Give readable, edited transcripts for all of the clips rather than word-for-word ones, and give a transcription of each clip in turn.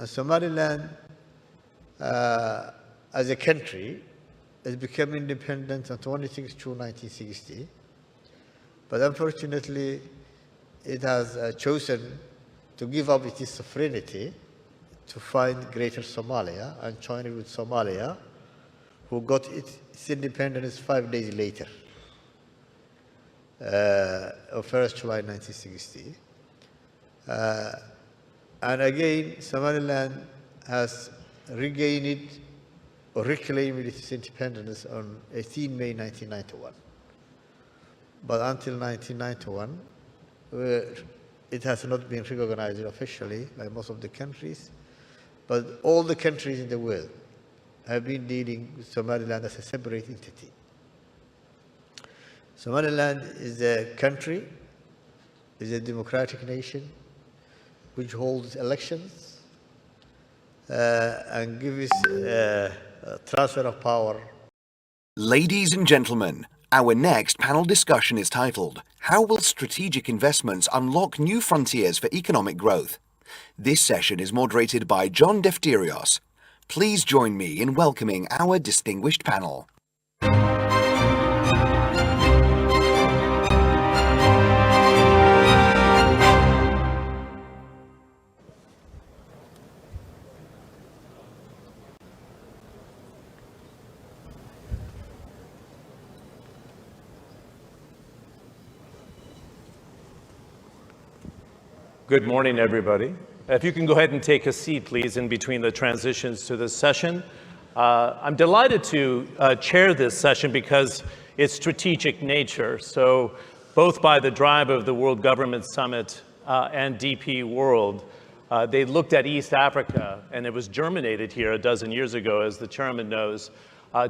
Somaliland, as a country, has become independent on 26 June 1960. But unfortunately, it has chosen to give up its sovereignty to find Greater Somalia and join it with Somalia, who got its independence 5 days later, on 1st July 1960. And again, Somaliland has regained or reclaimed its independence on 18 May 1991. But until 1991, it has not been recognized officially by most of the countries. But all the countries in the world have been dealing with Somaliland as a separate entity. Somaliland is a country, is a democratic nation, which holds elections and gives transfer of power. Ladies and gentlemen, our next panel discussion is titled, How Will Strategic Investments Unlock New Frontiers for Economic Growth? This session is moderated by John Defterios. Please join me in welcoming our distinguished panel. Good morning, everybody. If you can go ahead and take a seat, please, in between the transitions to this session. I'm delighted to chair this session because it's strategic nature. So both by the drive of the World Government Summit and DP World, they looked at East Africa, and it was germinated here a dozen years ago, as the chairman knows,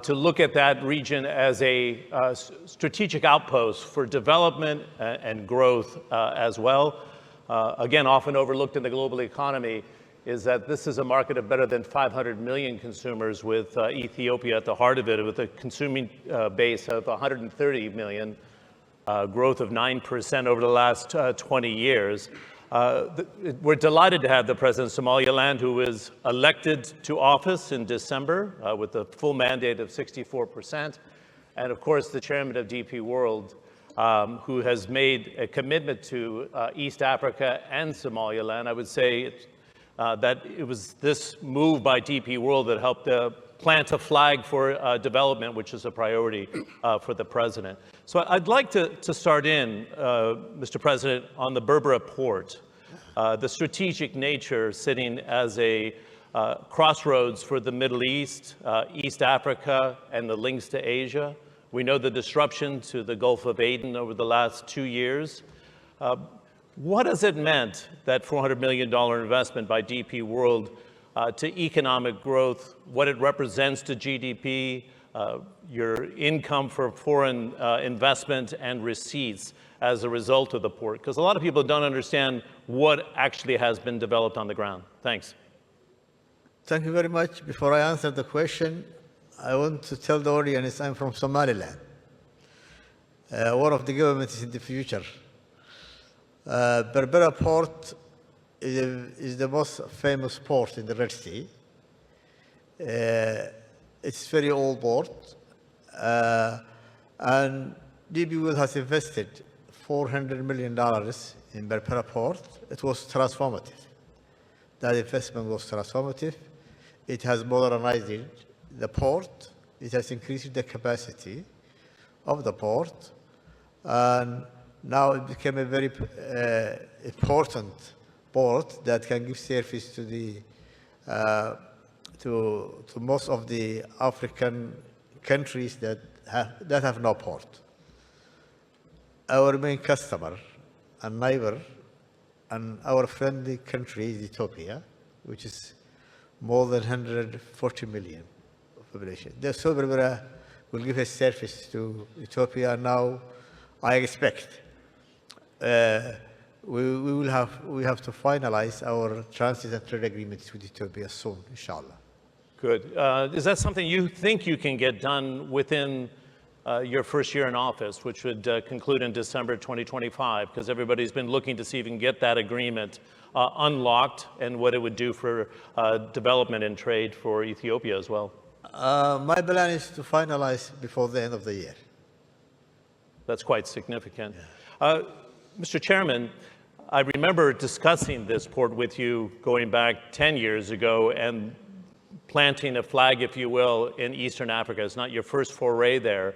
to look at that region as a strategic outpost for development and growth as well. Again, often overlooked in the global economy is that this is a market of better than 500 million consumers, with Ethiopia at the heart of it, with a consuming base of 130 million, growth of 9% over the last 20 years. We're delighted to have the President of Somaliland, who was elected to office in December with a full mandate of 64%, and of course the chairman of DP World, who has made a commitment to East Africa and Somaliland. I would say that it was this move by DP World that helped plant a flag for development, which is a priority for the president. So I'd like to start in, Mr. President, on the Berbera port, the strategic nature sitting as a crossroads for the Middle East, East Africa, and the links to Asia. We know the disruption to the Gulf of Aden over the last 2 years. What has it meant, that $400 million investment by DP World to economic growth, what it represents to GDP, your income for foreign investment and receipts as a result of the port? Because a lot of people don't understand what actually has been developed on the ground. Thanks. Thank you very much. Before I answer the question, I want to tell the audience I'm from Somaliland, one of the governments in the future. Berbera port is the most famous port in the Red Sea. It's a very old port, and DP World has invested $400 million in Berbera port. It was transformative. That investment was transformative. It has modernized the port. It has increased the capacity of the port, and now it became a very important port that can give service to the to most of the African countries that have no port. Our main customer and neighbor and our friendly country is Ethiopia, which is more than 140 million population. The Berbera will give a service to Ethiopia now. I expect we have to finalize our transit and trade agreements with Ethiopia soon, inshallah. Good. Is that something you think you can get done within your first year in office, which would conclude in December 2025, because everybody's been looking to see if you can get that agreement unlocked and what it would do for development and trade for Ethiopia as well. My plan is to finalize before the end of the year. That's quite significant. Mr. Chairman, I remember discussing this port with you going back 10 years ago and planting a flag, if you will, in Eastern Africa. It's not your first foray there.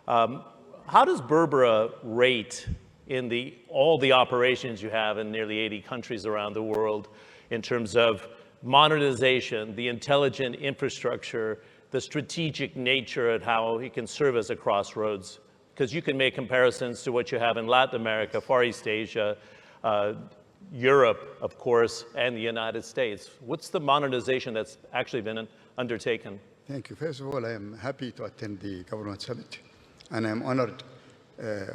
How does Berbera rate in all the operations you have in nearly 80 countries around the world in terms of modernization, the intelligent infrastructure, the strategic nature of how it can serve as a crossroads? Because you can make comparisons to what you have in Latin America, Far East Asia, Europe, of course, and the United States. What's the modernization that's actually been undertaken? Thank you. First of all, I am happy to attend the Government Summit, and I'm honored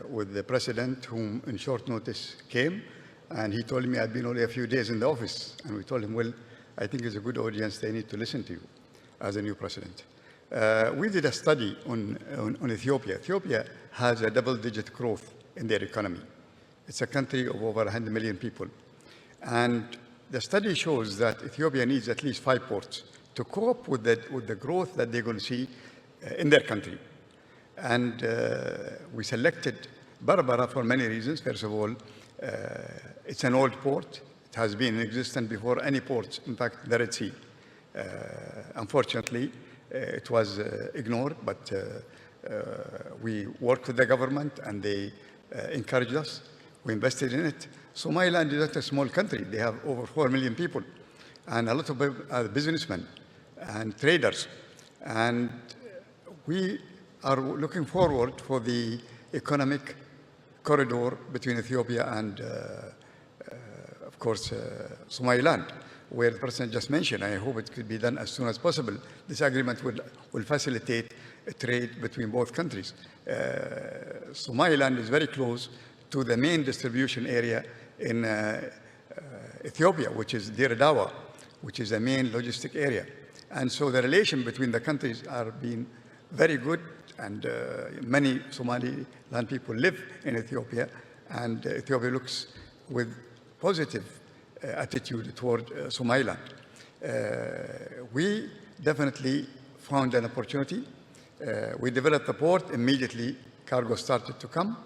with the President, whom in short notice came, and he told me I'd been only a few days in the office, and we told him, well, I think it's a good audience, they need to listen to you as a new President. We did a study on Ethiopia. Ethiopia has a double-digit growth in their economy. It's a country of over 100 million people. And the study shows that Ethiopia needs at least 5 ports to cope with the growth that they're going to see in their country. And we selected Berbera for many reasons. First of all, it's an old port. It has been in existence before any ports, in fact, the Red Sea. Unfortunately, it was ignored, but we worked with the government and they encouraged us. We invested in it. Somaliland is not a small country. They have over 4 million people and a lot of businessmen and traders. And we are looking forward for the economic corridor between Ethiopia and, of course, Somaliland, where the President just mentioned. I hope it could be done as soon as possible. This agreement will facilitate trade between both countries. Somaliland is very close to the main distribution area in Ethiopia, which is Dir Dawa, which is the main logistic area. And so the relation between the countries are being very good, and many Somaliland people live in Ethiopia, and Ethiopia looks with positive attitude toward Somaliland. We definitely found an opportunity. We developed the port. Immediately, cargo started to come.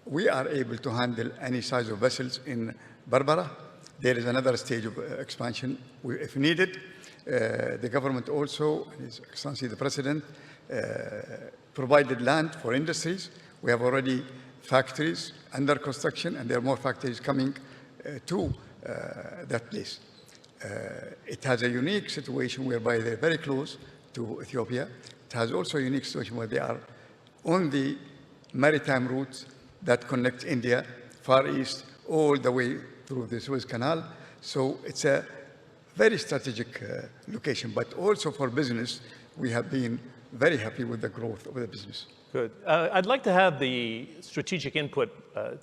We are able to handle any size of vessels in Berbera. There is another stage of expansion if needed. The government also, His Excellency the President, provided land for industries. We have already factories under construction, and there are more factories coming to that place. It has a unique situation whereby they're very close to Ethiopia. It has also a unique situation where they are on the maritime routes that connect India, Far East, all the way through the Suez Canal. So it's a very strategic location, but also for business, we have been very happy with the growth of the business. Good. I'd like to have the strategic input,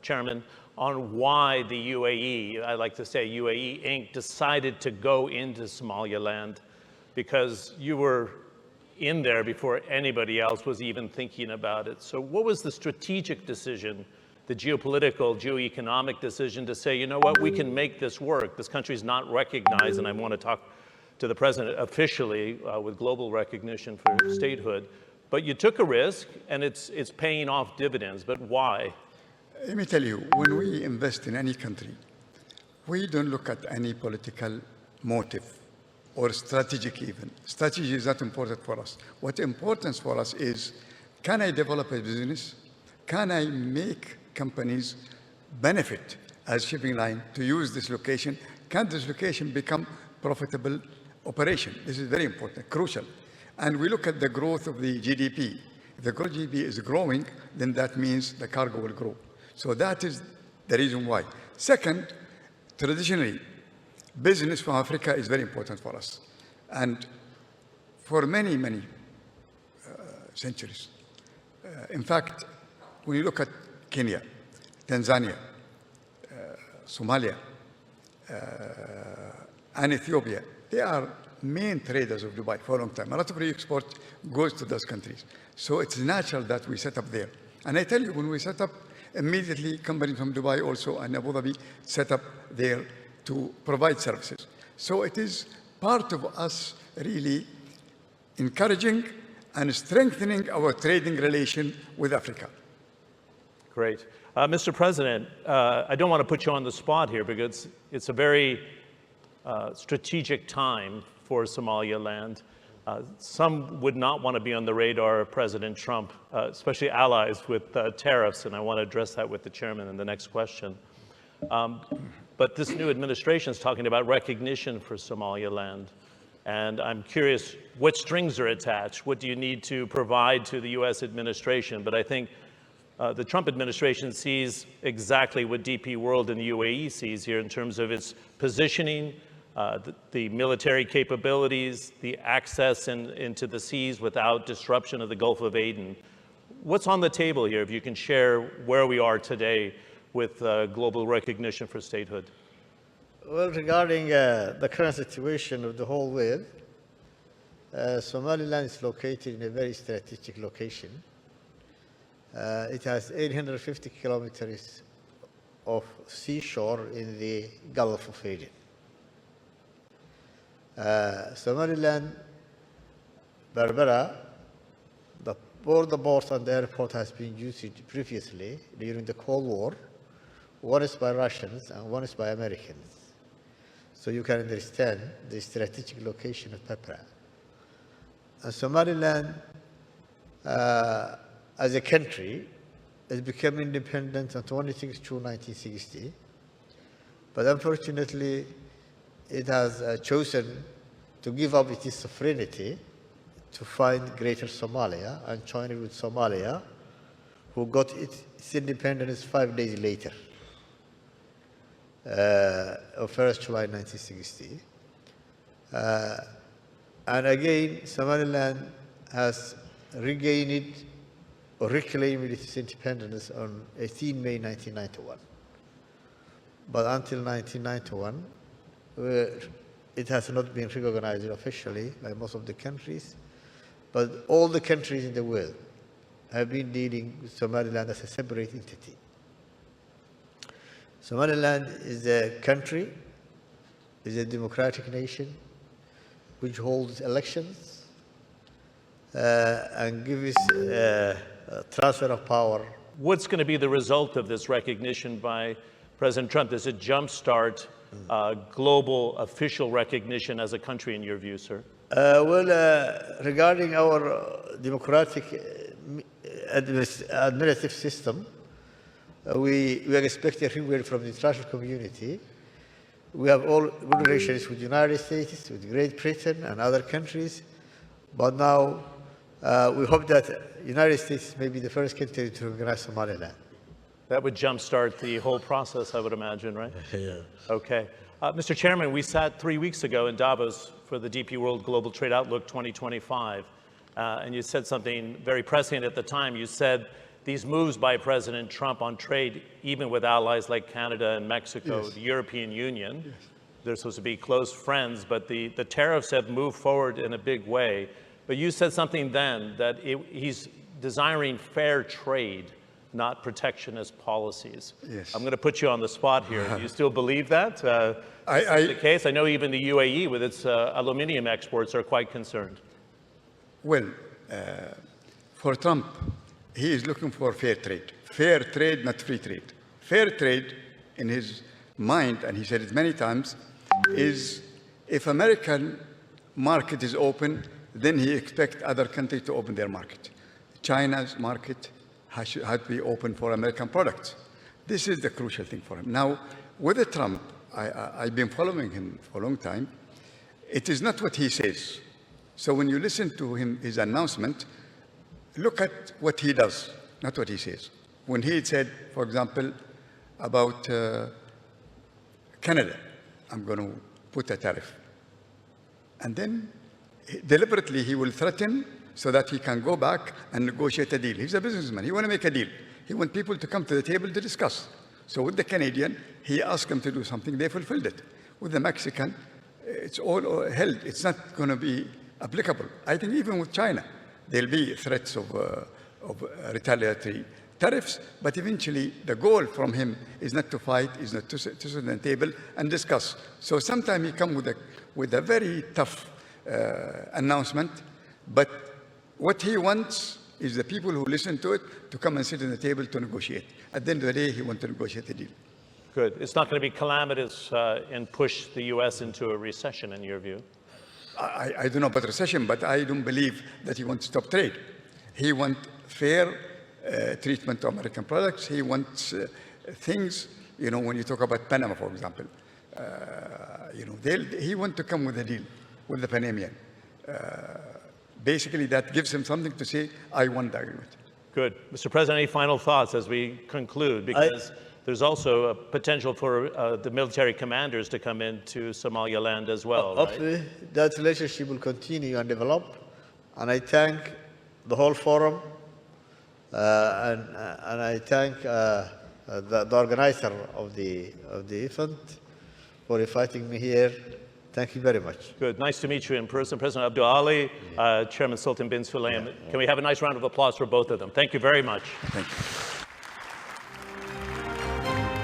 Chairman, on why the UAE, I like to say UAE Inc., decided to go into Somaliland, because you were in there before anybody else was even thinking about it. So what was the strategic decision, the geopolitical, geoeconomic decision to say, you know what, we can make this work. This country's not recognized, and I want to talk to the President officially with global recognition for statehood. But you took a risk, and it's paying off dividends. But why? Let me tell you, when we invest in any country, we don't look at any political motive or strategic even. Strategy is not important for us. What's important for us is, can I develop a business? Can I make companies benefit as shipping line to use this location? Can this location become profitable operation? This is very important, crucial. And we look at the growth of the GDP. If the GDP is growing, then that means the cargo will grow. So that is the reason why. Second, traditionally, business from Africa is very important for us. And for many, many centuries. In fact, when you look at Kenya, Tanzania, Somalia, and Ethiopia, they are main traders of Dubai for a long time. A lot of re-export goes to those countries. So it's natural that we set up there. And I tell you, when we set up, immediately companies from Dubai also and Abu Dhabi set up there to provide services. So it is part of us really encouraging and strengthening our trading relation with Africa. Great. Mr. President, I don't want to put you on the spot here because it's a very strategic time for Somaliland. Some would not want to be on the radar of President Trump, especially allies with tariffs, and I want to address that with the chairman in the next question. But this new administration is talking about recognition for Somaliland, and I'm curious what strings are attached. What do you need to provide to the U.S. administration? But I think the Trump administration sees exactly what DP World and the UAE sees here in terms of its positioning, the military capabilities, the access into the seas without disruption of the Gulf of Aden. What's on the table here, if you can share where we are today with global recognition for statehood? Well, regarding the current situation of the whole world, Somaliland is located in a very strategic location. It has 850 kilometers of seashore in the Gulf of Aden. Somaliland, Berbera, both the port and the airport has been used previously during the Cold War. One is by Russians and one is by Americans. So you can understand the strategic location of Berbera. Somaliland, as a country, has become independent on 26 June 1960. But unfortunately, it has chosen to give up its sovereignty to find Greater Somalia and join it with Somalia, who got its independence 5 days later, on 1st July 1960. And again, Somaliland has regained or reclaimed its independence on 18 May 1991. But until 1991, it has not been recognized officially by most of the countries, but all the countries in the world have been dealing with Somaliland as a separate entity. Somaliland is a country, is a democratic nation, which holds elections and gives transfer of power. What's going to be the result of this recognition by President Trump? Does it jumpstart global official recognition as a country, in your view, sir? Regarding our democratic administrative system, we are expecting everywhere from the international community. We have all good relations with the United States, with Great Britain and other countries, but now we hope that the United States may be the first country to recognize Somaliland. That would jumpstart the whole process, I would imagine, right? Yeah. Okay. Mr. Chairman, we sat 3 weeks ago in Davos for the DP World Global Trade Outlook 2025, and you said something very prescient at the time. You said these moves by President Trump on trade, even with allies like Canada and Mexico, yes, the European Union, yes, they're supposed to be close friends, but the tariffs have moved forward in a big way. But you said something then that he's desiring fair trade, not protectionist policies. Yes. I'm going to put you on the spot here. Do you still believe that? Is the case? I know even the UAE with its aluminium exports are quite concerned. Well, for Trump, he is looking for fair trade, not free trade. Fair trade, in his mind, and he said it many times, is if American market is open, then he expects other countries to open their market. China's market had to be open for American products. This is the crucial thing for him. Now, with Trump, I've been following him for a long time. It is not what he says. So when you listen to him, his announcement, look at what he does, not what he says. When he said, for example, about Canada, I'm going to put a tariff. And then deliberately he will threaten so that he can go back and negotiate a deal. He's a businessman. He wants to make a deal. He wants people to come to the table to discuss. So with the Canadian, he asked them to do something. They fulfilled it. With the Mexican, it's all held. It's not going to be applicable. I think even with China, there'll be threats of retaliatory tariffs, but eventually the goal from him is not to fight, is not to sit on the table and discuss. So sometimes he comes with a very tough announcement, but what he wants is the people who listen to it to come and sit on the table to negotiate. At the end of the day, he wants to negotiate a deal. Good. It's not going to be calamitous and push the U.S. into a recession, in your view? I don't know about recession, but I don't believe that he wants to stop trade. He wants fair treatment to American products. He wants things, you know, when you talk about Panama, for example, you know, he wants to come with a deal with the Panamanian. Basically, that gives him something to say, I won the agreement. Good. Mr. President, any final thoughts as we conclude? Because there's also a potential for the military commanders to come into Somaliland as well. Hopefully, right? That relationship will continue and develop. And I thank the whole forum, and I thank the organizer of the event for inviting me here. Thank you very much. Good. Nice to meet you in person. President Abdul Ali, Chairman Sultan bin Sulaim. Can we have a nice round of applause for both of them? Thank you very much. Thank you.